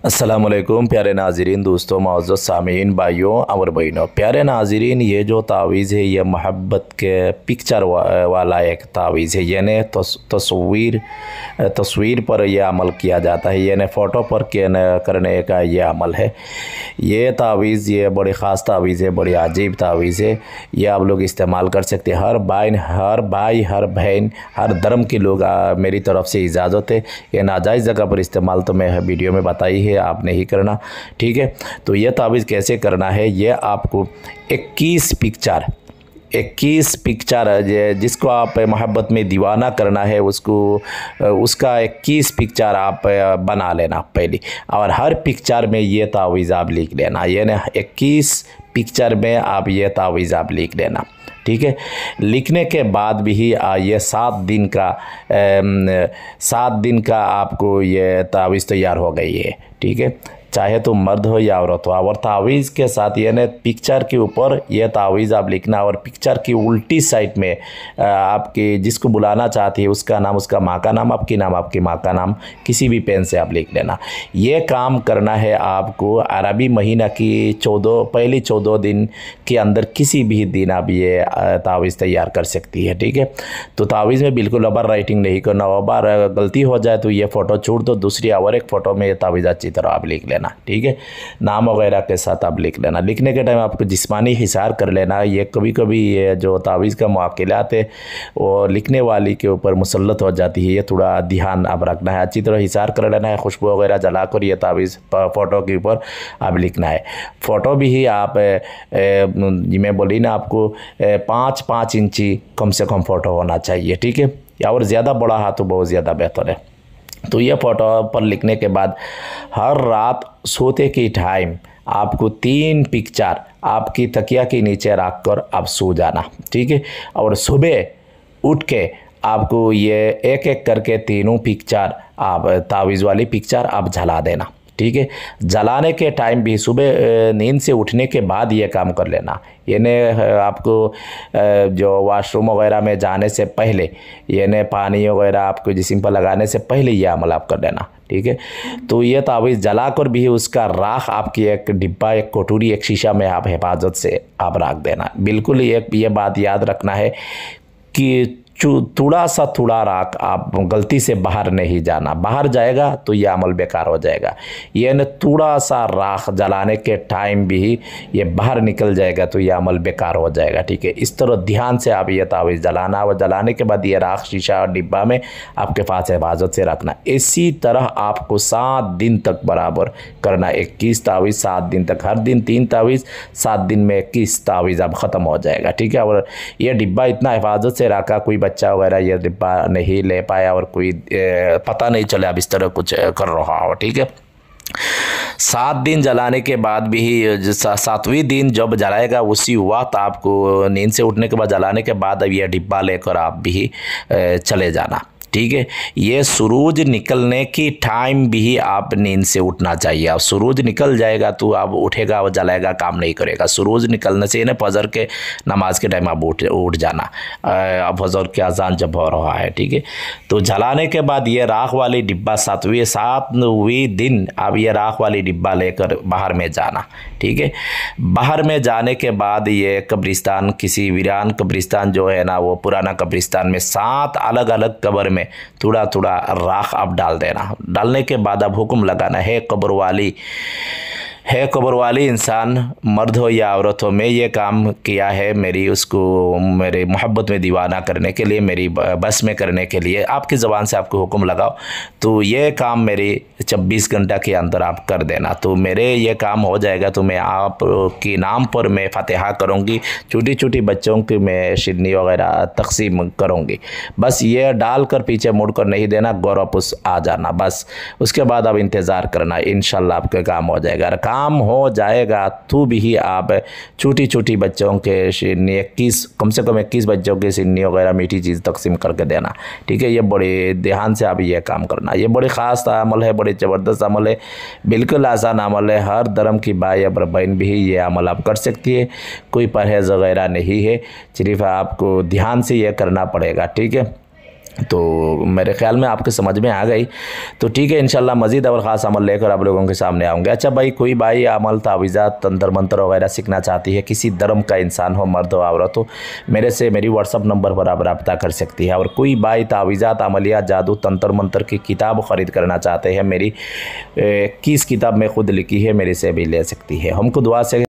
अस्सलामुअलैकुम प्यारे नाज़रीन, दोस्तों, मौजूद सामीन, भाइयों और बहनों। प्यारे नाज़रीन, ये जो तावीज़ है ये मोहब्बत के पिक्चर वाला एक तावीज़ है। यानी तस्वीर पर यह अमल किया जाता है, यानी फ़ोटो पर करने का ये अमल है। ये तावीज़ ये बड़ी ख़ास तावीज़ है, बड़ी अजीब तावीज़ है। ये आप लोग इस्तेमाल कर सकते हैं। हर भाई हर बहन हर धर्म के लोग मेरी तरफ़ से इजाज़त है। ये नाजायज़ जगह पर इस्तेमाल तो मैं वीडियो में बताई है, आप नहीं करना, ठीक है। तो यह तावीज़ कैसे करना है, ये आपको 21 पिक्चर जिसको आप मोहब्बत में दीवाना करना है उसका 21 पिक्चर आप बना लेना पहले, और हर पिक्चर में ये तावीज़ आप लिख लेना। यानी 21 पिक्चर में आप ये तावीज़ आप लिख लेना, ठीक है। लिखने के बाद भी ये 7 दिन का आपको ये तावीज़ तैयार हो गई है, ठीक है। चाहे तो मर्द हो या औरत हो, और तावीज़ के साथ यानी पिक्चर के ऊपर यह तावीज़ आप लिखना, और पिक्चर की उल्टी साइड में आपके जिसको बुलाना चाहती है उसका नाम, उसका माँ का नाम, आपकी माँ का नाम किसी भी पेन से आप लिख लेना। ये काम करना है आपको अरबी महीना की पहली 14 दिन के अंदर किसी भी दिन आप ये तावीज़ तैयार कर सकती है, ठीक है। तो तावीज़ में बिल्कुल ओवर राइटिंग नहीं करना। ओवर गलती हो जाए तो ये फ़ोटो छोड़ दो, दूसरी और एक फ़ोटो में ये तावीज़ अच्छी तरह आप लिख लेना, ठीक है। नाम वगैरह के साथ आप लिख लेना। लिखने के टाइम आपको जिस्मानी हिसार कर लेना। ये कभी ये जो तावीज़ का मुआक्किलात है वो लिखने वाली के ऊपर मुसल्लत हो जाती है, ये थोड़ा ध्यान आप रखना है। अच्छी तरह हिसार कर लेना है, खुशबू वगैरह जलाकर ये तावीज़ फ़ोटो के ऊपर आप लिखना है। फ़ोटो भी आप मैं बोली ना आपको 5-5 इंची कम से कम फ़ोटो होना चाहिए, ठीक है। या और ज़्यादा बड़ा हाथ तो बहुत ज़्यादा बेहतर है। तो ये फ़ोटो पर लिखने के बाद हर रात सोते के टाइम आपको 3 पिक्चर आपकी तकिया के नीचे रख कर आप सो जाना, ठीक है। और सुबह उठ के आपको ये एक करके तीनों पिक्चर आप तावीज़ वाली पिक्चर आप जला देना, ठीक है। जलाने के टाइम भी सुबह नींद से उठने के बाद ये काम कर लेना। यानी आपको जो वॉशरूम वगैरह में जाने से पहले, यानी पानी वगैरह आपको जिस्म पर लगाने से पहले ये अमल आप कर लेना, ठीक है। तो ये तावीज़ जलाकर भी उसका राख आपकी एक डिब्बा, एक कटोरी, एक शीशा में आप हिफाजत से आप रख देना। बिल्कुल ये बात याद रखना है कि थोड़ा राख आप गलती से बाहर नहीं जाना। बाहर जाएगा तो यह अमल बेकार हो जाएगा। यानी थोड़ा सा राख जलाने के टाइम भी ये बाहर निकल जाएगा तो यह अमल बेकार हो जाएगा, ठीक है। इस तरह ध्यान से आप ये तावीज़ जलाना, और जलाने के बाद ये राख शीशा और डिब्बा में आपके पास हिफाजत से रखना। इसी तरह आपको 7 दिन तक बराबर करना। 21 तावीज़ 7 दिन तक, हर दिन 3 तावीज़, 7 दिन में 21 तावीज़ अब ख़त्म हो जाएगा, ठीक है। और ये डिब्बा इतना हिफाजत से रखा, कोई बच्चा वगैरह ये डिब्बा नहीं ले पाया और कोई पता नहीं चला अब इस तरह कुछ कर रहा हो, ठीक है। 7 दिन जलाने के बाद भी 7वें दिन जब जलाएगा उसी वक्त आपको नींद से उठने के बाद जलाने के बाद अब यह डिब्बा लेकर आप भी चले जाना, ठीक है। ये सूरज निकलने की टाइम भी आप नींद से उठना चाहिए। अब सूरज निकल जाएगा तो आप उठेगा और जलाएगा, काम नहीं करेगा। सूरज निकलने से फजर के नमाज के टाइम आप उठ जाना। अब फजर के अजान जब हो रहा है, ठीक है। तो जलाने के बाद ये राख वाली डिब्बा 7वें दिन आप ये राख वाली डिब्बा लेकर बाहर में जाना, ठीक है। बाहर में जाने के बाद ये कब्रिस्तान, किसी वीरान कब्रिस्तान जो है ना, वो पुराना कब्रिस्तान में 7 अलग अलग कब्र में थोड़ा राख आप डाल देना। डालने के बाद अब हुक्म लगाना है कब्र वाली इंसान, मर्द हो या औरत हो, मैं ये काम किया है मेरे मोहब्बत में दीवाना करने के लिए, मेरी बस में करने के लिए। आपकी ज़बान से आपको हुक्म लगाओ तो ये काम मेरे 24 घंटा के अंदर आप कर देना। तो मेरे ये काम हो जाएगा तो मैं आपके नाम पर मैं फ़ातिहा करूँगी, छोटी छोटी बच्चों की मैं शिरनी वगैरह तकसीम करूँगी। बस ये डाल कर पीछे मुड़ कर नहीं देना, गौर वापस आ जाना बस। उसके बाद आप इंतज़ार करना, इंशाल्लाह आपका काम हो जाएगा। काम हो जाएगा तो भी आप छोटी छोटी बच्चों के सिन्नी कम से कम 21 बच्चों के सिन्नी वगैरह मीठी चीज़ तकसीम करके देना, ठीक है। ये बड़े ध्यान से आप ये काम करना। ये बड़ी ख़ास अमल है, बड़े ज़बरदस्त अमल है, बिल्कुल आसान अमल है। हर धर्म की भाई या बहन भी ये अमल आप कर सकती है। कोई परहेज़ वगैरह नहीं है, सिर्फ आपको ध्यान से ये करना पड़ेगा, ठीक है। तो मेरे ख्याल में आपके समझ में आ गई। तो ठीक है, इंशाल्लाह मज़ीद और ख़ास अमल लेकर आप लोगों के सामने आऊँगे। अच्छा भाई, कोई भाई अमल तावीज़ात तंत्र मंत्र वगैरह सीखना चाहती है, किसी धर्म का इंसान हो, मर्द हो औरत हो, मेरे से मेरी व्हाट्सअप नंबर पर आप रब्ता कर सकती है। और कोई भाई तावीज़ात अमलियात जादू तंत्र मंत्र की किताब ख़रीद करना चाहते हैं, मेरी 21 किताब में ख़ुद लिखी है, मेरे से भी ले सकती है। हमको दुआ से